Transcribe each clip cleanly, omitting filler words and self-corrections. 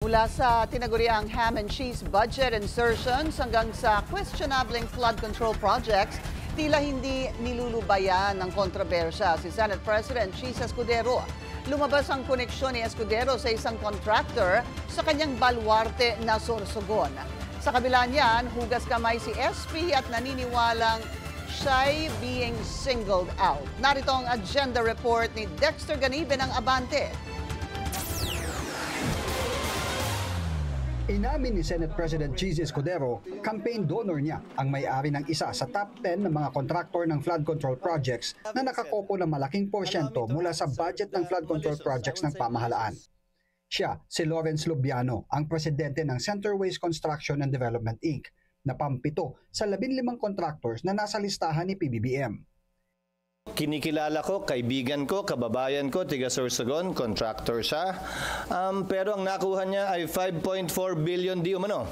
Mula sa tinaguriang ham and cheese budget insertions hanggang sa questionable flood control projects, tila hindi nilulubayan ng kontrobersya si Senate President Cheese Escudero. Lumabas ang koneksyon ni Escudero sa isang contractor sa kanyang baluarte na Sorsogon. Sa kabila niyan, hugas kamay si SP at naniniwalang siya'y being singled out. Narito ang agenda report ni Dexter Ganibe ng Abante. Inamin ni Senate President Cheese Escudero, campaign donor niya ang may-ari ng isa sa top 10 ng mga kontraktor ng flood control projects na nakakopo ng malaking porsyento mula sa budget ng flood control projects ng pamahalaan. Siya, si Lawrence Lubiano, ang presidente ng Centerways Construction and Development Inc., na pampito sa 15 contractors na nasa listahan ni PBBM. Kinikilala ko, kaibigan ko, kababayan ko, tiga Sorsogon, contractor siya. Pero ang nakuha niya ay 5.4 billion di umano.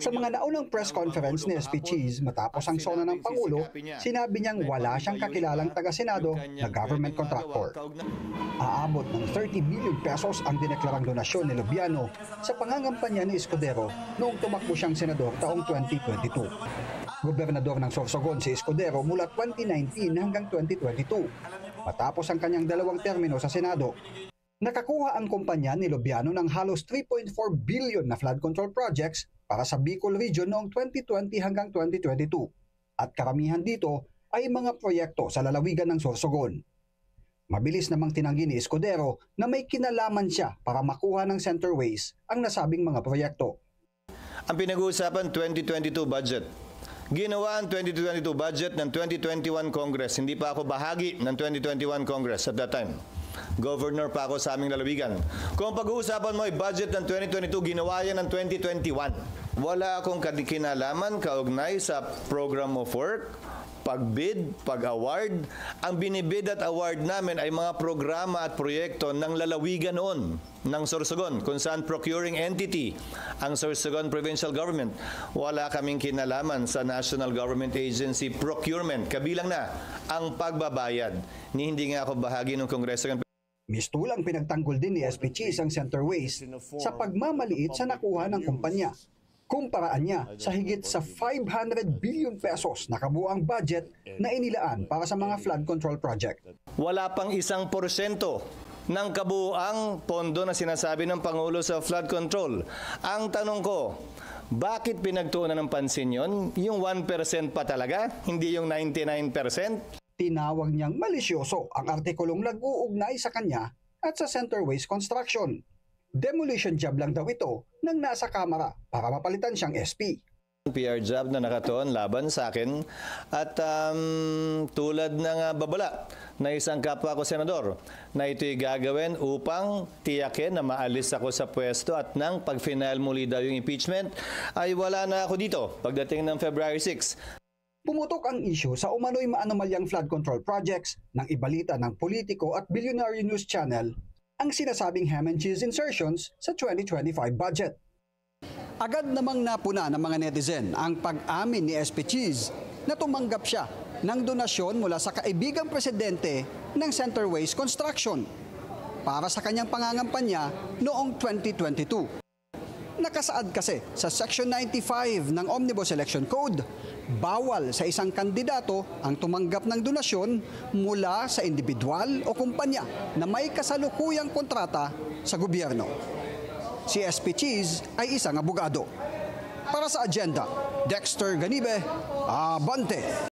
Sa mga naunang press conference ni SP Cheese matapos ang sona ng Pangulo, sinabi niyang wala siyang kakilalang taga-Senado na government contractor. Aabot ng 30 million pesos ang dineklarang donasyon ni Lubiano sa pangangampanya ni Escudero noong tumakbo siyang senador taong 2022. Gobernador ng Sorsogon si Escudero mula 2019 hanggang 2022. Matapos ang kanyang 2 termino sa Senado, nakakuha ang kumpanya ni Lubiano ng halos 3.4 billion na flood control projects para sa Bicol Region noong 2020 hanggang 2022. At karamihan dito ay mga proyekto sa lalawigan ng Sorsogon. Mabilis namang tinanggi ni Escudero na may kinalaman siya para makuha ng Centerways ang nasabing mga proyekto. Ang pinag-uusapan 2022 budget. Ginawa ang 2022 budget ng 2021 Congress. Hindi pa ako bahagi ng 2021 Congress at that time. Governor pa ako sa aming lalawigan. Kung pag-uusapan mo ay budget ng 2022, ginawa yan ng 2021. Wala akong kinalaman kaugnay sa program of work, pagbid, pag-award. Ang binibid at award namin ay mga programa at proyekto ng lalawigan noon ng Sorsogon, kung saan procuring entity ang Sorsogon Provincial Government. Wala kaming kinalaman sa National Government Agency procurement. Kabilang na ang pagbabayad. Hindi nga ako bahagi ng Kongreso. Mistulang pinagtanggol din ni SP Cheese ang Centerways sa pagmamaliit sa nakuha ng kumpanya. Kumparaan niya sa higit sa 500 billion pesos na kabuang budget na inilaan para sa mga flood control project. Wala pang 1% ng kabuang pondo na sinasabi ng Pangulo sa flood control. Ang tanong ko, bakit pinagtuunan ng pansin yon? Yung 1% pa talaga, hindi yung 99%? Tinawag niyang malisyoso ang artikulong nag-uugnay sa kanya at sa Centerways Construction. Demolition job lang daw ito nang nasa Kamara para mapalitan siyang SP. PR job na nakatuon laban sa akin at tulad ng babala na isang kapwa ko senador na ito'y gagawin upang tiyakin na maalis ako sa pwesto at nang pag-final muli daw yung impeachment ay wala na ako dito pagdating ng February 6. Pumutok ang issue sa umano'y maanomalyang flood control projects ng ibalita ng politiko at Billionaire News Channel ang sinasabing ham and cheese insertions sa 2025 budget. Agad namang napuna ng mga netizen ang pag-amin ni SP Cheese na tumanggap siya ng donasyon mula sa kaibigang presidente ng Centerways Construction para sa kanyang pangangampanya noong 2022. Nakasaad kasi sa Section 95 ng Omnibus Election Code, bawal sa isang kandidato ang tumanggap ng donasyon mula sa individual o kumpanya na may kasalukuyang kontrata sa gobyerno. Si SP Cheese ay isang abogado. Para sa agenda, Dexter Ganibe, Abante.